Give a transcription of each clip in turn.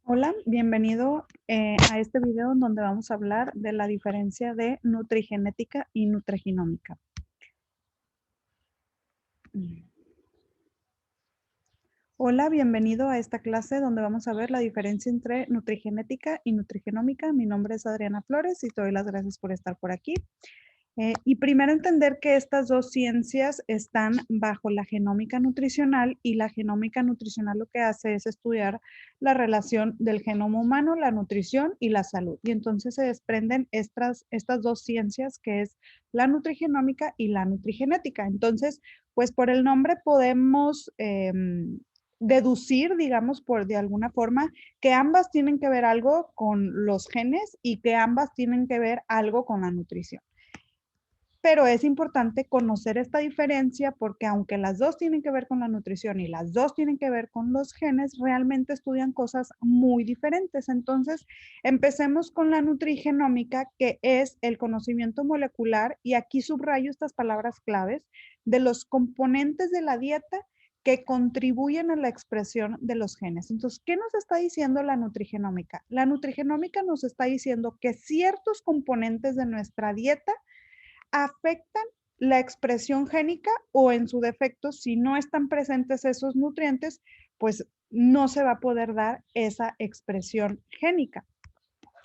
Hola, bienvenido a este video en donde vamos a hablar de la diferencia de nutrigenética y nutrigenómica. Mm. Hola, bienvenido a esta clase donde vamos a ver la diferencia entre nutrigenética y nutrigenómica. Mi nombre es Adriana Flores y te doy las gracias por estar por aquí. Y primero entender que estas dos ciencias están bajo la genómica nutricional y la genómica nutricional lo que hace es estudiar la relación del genoma humano, la nutrición y la salud. Y entonces se desprenden estas dos ciencias que es la nutrigenómica y la nutrigenética. Entonces, pues por el nombre podemos deducir, digamos, por de alguna forma, que ambas tienen que ver algo con los genes y que ambas tienen que ver algo con la nutrición. Pero es importante conocer esta diferencia porque aunque las dos tienen que ver con la nutrición y las dos tienen que ver con los genes, realmente estudian cosas muy diferentes. Entonces, empecemos con la nutrigenómica, que es el conocimiento molecular, y aquí subrayo estas palabras claves, de los componentes de la dieta que contribuyen a la expresión de los genes. Entonces, ¿qué nos está diciendo la nutrigenómica? La nutrigenómica nos está diciendo que ciertos componentes de nuestra dieta afectan la expresión génica o en su defecto, si no están presentes esos nutrientes, pues no se va a poder dar esa expresión génica.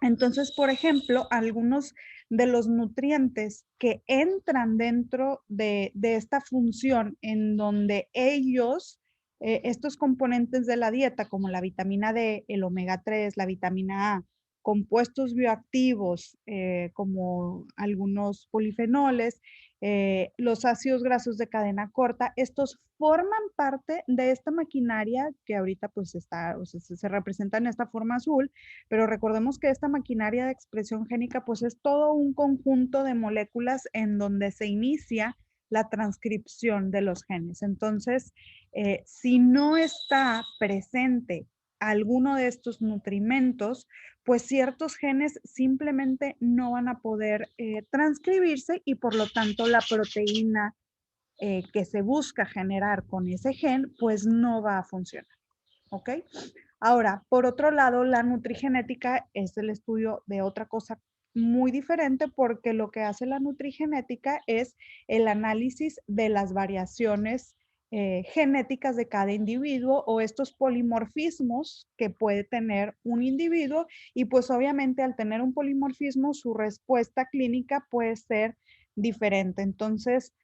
Entonces, por ejemplo, algunos de los nutrientes que entran dentro de esta función en donde ellos, estos componentes de la dieta, como la vitamina D, el omega 3, la vitamina A, compuestos bioactivos, como algunos polifenoles, los ácidos grasos de cadena corta, estos forman parte de esta maquinaria que ahorita pues está, o sea, se representa en esta forma azul, pero recordemos que esta maquinaria de expresión génica pues es todo un conjunto de moléculas en donde se inicia la transcripción de los genes. Entonces, si no está presente alguno de estos nutrimentos, pues ciertos genes simplemente no van a poder transcribirse y por lo tanto la proteína que se busca generar con ese gen, pues no va a funcionar. ¿Ok? Ahora, por otro lado, la nutrigenética es el estudio de otra cosa muy diferente porque lo que hace la nutrigenética es el análisis de las variaciones genéticas de cada individuo o estos polimorfismos que puede tener un individuo y pues obviamente al tener un polimorfismo su respuesta clínica puede ser diferente. Entonces,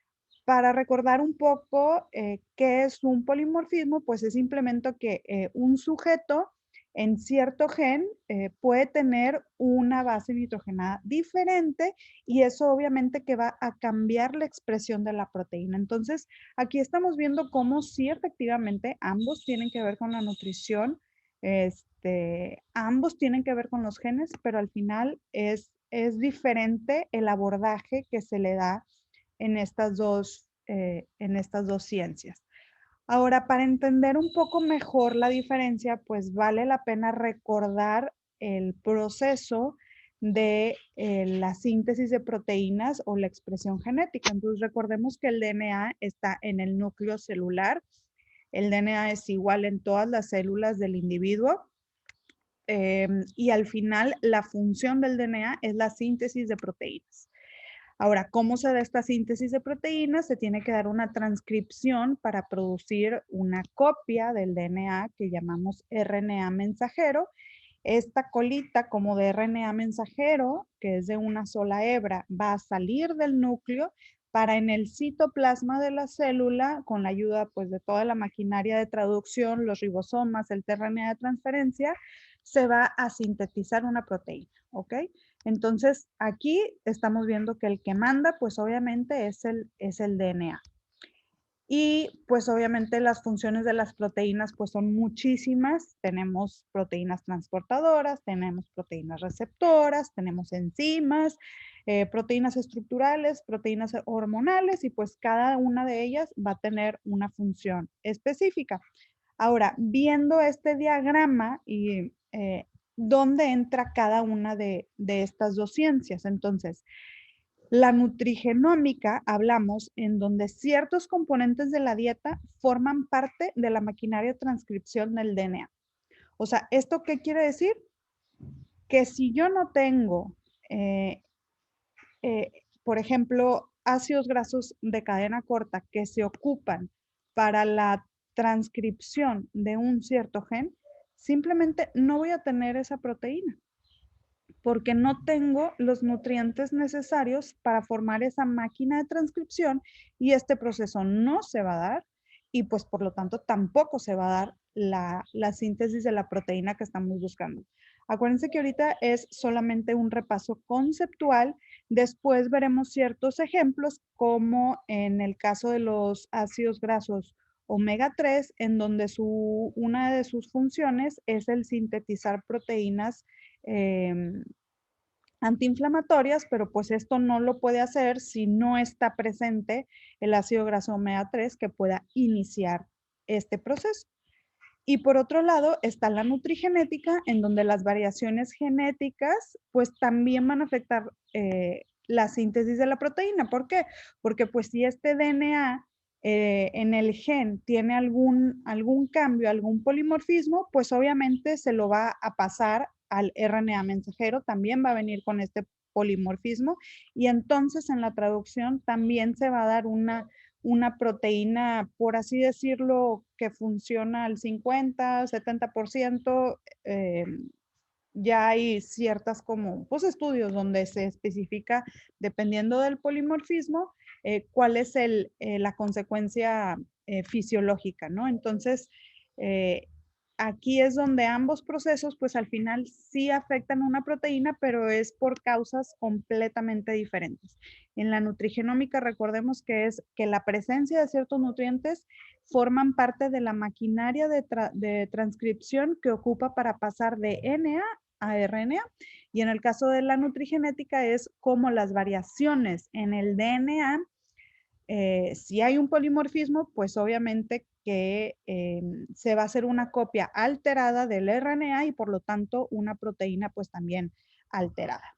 para recordar un poco qué es un polimorfismo, pues es simplemente que un sujeto en cierto gen puede tener una base nitrogenada diferente y eso obviamente que va a cambiar la expresión de la proteína. Entonces, aquí estamos viendo cómo sí efectivamente ambos tienen que ver con la nutrición, ambos tienen que ver con los genes, pero al final es diferente el abordaje que se le da en estas dos ciencias. Ahora, para entender un poco mejor la diferencia, pues vale la pena recordar el proceso de la síntesis de proteínas o la expresión genética. Entonces, recordemos que el DNA está en el núcleo celular. El DNA es igual en todas las células del individuo. Y al final, la función del DNA es la síntesis de proteínas. Ahora, ¿cómo se da esta síntesis de proteínas? Se tiene que dar una transcripción para producir una copia del DNA que llamamos RNA mensajero. Esta colita como de RNA mensajero, que es de una sola hebra, va a salir del núcleo para en el citoplasma de la célula, con la ayuda pues de toda la maquinaria de traducción, los ribosomas, el tRNA de transferencia, se va a sintetizar una proteína, ¿ok? Entonces, aquí estamos viendo que el que manda, pues obviamente es el DNA. Y pues obviamente las funciones de las proteínas pues son muchísimas. Tenemos proteínas transportadoras, tenemos proteínas receptoras, tenemos enzimas, proteínas estructurales, proteínas hormonales y pues cada una de ellas va a tener una función específica. Ahora, viendo este diagrama y dónde entra cada una de estas dos ciencias. Entonces, la nutrigenómica, hablamos en donde ciertos componentes de la dieta forman parte de la maquinaria de transcripción del DNA. O sea, ¿esto qué quiere decir? Que si yo no tengo, eh, por ejemplo, ácidos grasos de cadena corta que se ocupan para la transcripción de un cierto gen, simplemente no voy a tener esa proteína porque no tengo los nutrientes necesarios para formar esa máquina de transcripción y este proceso no se va a dar y pues por lo tanto tampoco se va a dar la síntesis de la proteína que estamos buscando. Acuérdense que ahorita es solamente un repaso conceptual, después veremos ciertos ejemplos como en el caso de los ácidos grasos omega 3, en donde una de sus funciones es el sintetizar proteínas eh, antiinflamatorias, pero pues esto no lo puede hacer si no está presente el ácido graso omega 3 que pueda iniciar este proceso. Y por otro lado está la nutrigenética, en donde las variaciones genéticas pues también van a afectar la síntesis de la proteína. ¿Por qué? Porque pues si este DNA en el gen tiene algún cambio, algún polimorfismo, pues obviamente se lo va a pasar al RNA mensajero, también va a venir con este polimorfismo y entonces en la traducción también se va a dar una proteína, por así decirlo, que funciona al 50, 70%. Ya hay ciertas como pues, estudios donde se especifica, dependiendo del polimorfismo, cuál es la consecuencia fisiológica, ¿no? Entonces, eh, aquí es donde ambos procesos, pues al final sí afectan una proteína, pero es por causas completamente diferentes. En la nutrigenómica, recordemos que es que la presencia de ciertos nutrientes forman parte de la maquinaria de transcripción que ocupa para pasar de DNA a RNA. Y en el caso de la nutrigenética es como las variaciones en el DNA, si hay un polimorfismo, pues obviamente que se va a hacer una copia alterada del RNA y por lo tanto una proteína pues también alterada.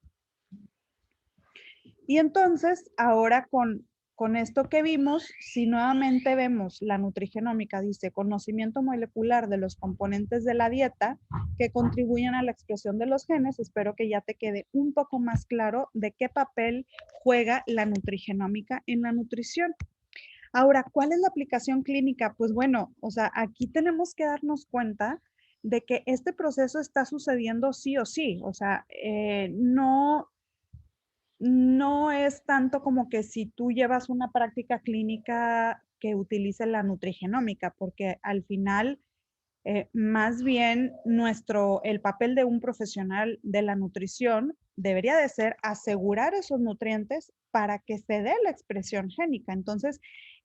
Y entonces, ahora con esto que vimos, si nuevamente vemos la nutrigenómica, dice conocimiento molecular de los componentes de la dieta que contribuyen a la expresión de los genes, espero que ya te quede un poco más claro de qué papel juega la nutrigenómica en la nutrición. Ahora, ¿cuál es la aplicación clínica? Pues bueno, o sea, aquí tenemos que darnos cuenta de que este proceso está sucediendo sí o sí, o sea, no es tanto como que si tú llevas una práctica clínica que utilice la nutrigenómica, porque al final, más bien el papel de un profesional de la nutrición debería de ser asegurar esos nutrientes para que se dé la expresión génica. Entonces,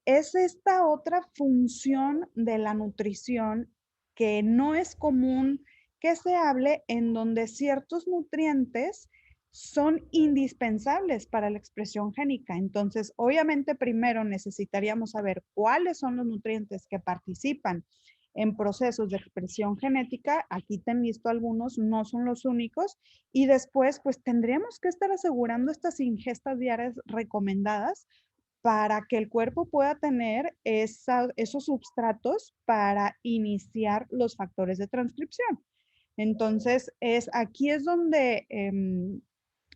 es esta otra función de la nutrición que no es común que se hable, en donde ciertos nutrientes son indispensables para la expresión génica. Entonces, obviamente, primero necesitaríamos saber cuáles son los nutrientes que participan en procesos de expresión genética. Aquí te han visto algunos, no son los únicos. Y después, pues tendríamos que estar asegurando estas ingestas diarias recomendadas para que el cuerpo pueda tener esos substratos para iniciar los factores de transcripción. Entonces, aquí es donde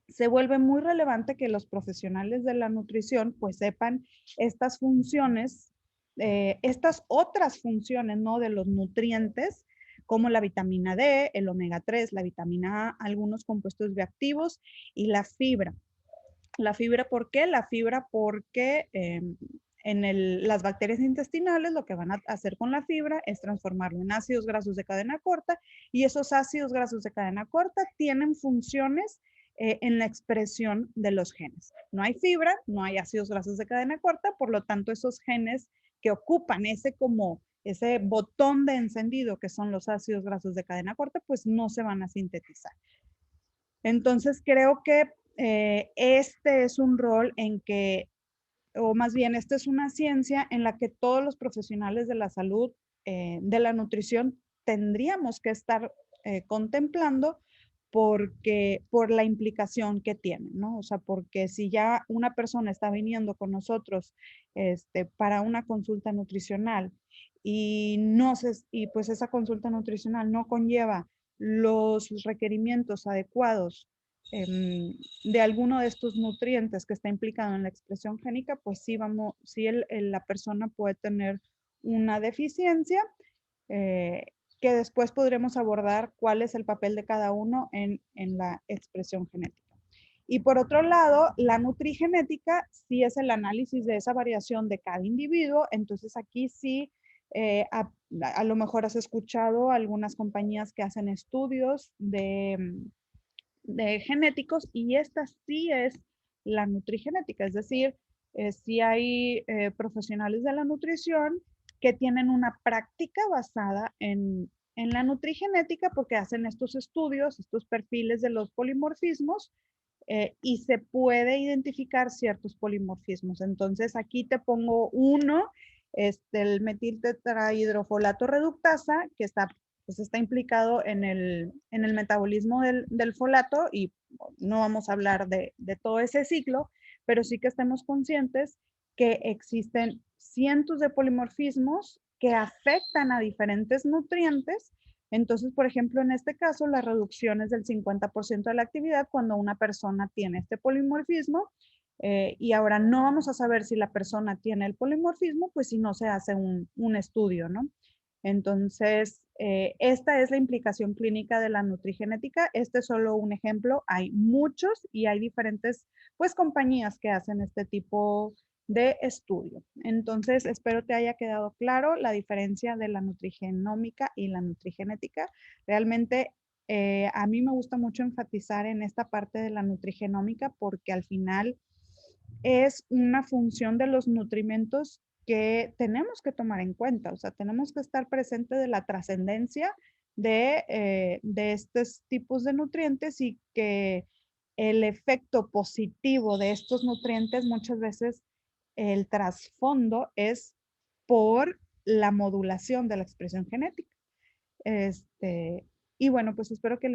se vuelve muy relevante que los profesionales de la nutrición pues sepan estas funciones, estas otras funciones, ¿no? De los nutrientes, como la vitamina D, el omega 3, la vitamina A, algunos compuestos bioactivos y la fibra. La fibra, ¿por qué? La fibra porque las bacterias intestinales lo que van a hacer con la fibra es transformarlo en ácidos grasos de cadena corta y esos ácidos grasos de cadena corta tienen funciones en la expresión de los genes. No hay fibra, no hay ácidos grasos de cadena corta, por lo tanto esos genes que ocupan ese botón de encendido que son los ácidos grasos de cadena corta, pues no se van a sintetizar. Entonces creo que este es un rol en que, o más bien, esta es una ciencia en la que todos los profesionales de la salud, de la nutrición, tendríamos que estar contemplando por la implicación que tiene, ¿no? O sea, porque si ya una persona está viniendo con nosotros para una consulta nutricional y pues esa consulta nutricional no conlleva los requerimientos adecuados de alguno de estos nutrientes que está implicado en la expresión génica, pues sí la persona puede tener una deficiencia, que después podremos abordar cuál es el papel de cada uno en la expresión genética. Y por otro lado, la nutrigenética sí es el análisis de esa variación de cada individuo. Entonces aquí sí, a lo mejor has escuchado algunas compañías que hacen estudios de genéticos y esta sí es la nutrigenética. Es decir, sí hay profesionales de la nutrición que tienen una práctica basada en la nutrigenética porque hacen estos estudios, estos perfiles de los polimorfismos, y se puede identificar ciertos polimorfismos. Entonces, aquí te pongo uno, el metiltetrahidrofolato reductasa, que pues está implicado en el metabolismo del folato y no vamos a hablar de todo ese ciclo, pero sí que estemos conscientes que existen cientos de polimorfismos que afectan a diferentes nutrientes. Entonces, por ejemplo, en este caso, la reducción es del 50% de la actividad cuando una persona tiene este polimorfismo. Y ahora no vamos a saber si la persona tiene el polimorfismo, pues si no se hace un estudio, ¿no? Entonces, esta es la implicación clínica de la nutrigenética. Este es solo un ejemplo. Hay muchos y hay diferentes, pues, compañías que hacen este tipo de estudio. Entonces, espero te haya quedado claro la diferencia de la nutrigenómica y la nutrigenética. Realmente, a mí me gusta mucho enfatizar en esta parte de la nutrigenómica porque al final es una función de los nutrimentos que tenemos que tomar en cuenta. O sea, tenemos que estar presente de la trascendencia de estos tipos de nutrientes y que el efecto positivo de estos nutrientes muchas veces el trasfondo es por la modulación de la expresión genética. Y bueno, pues espero que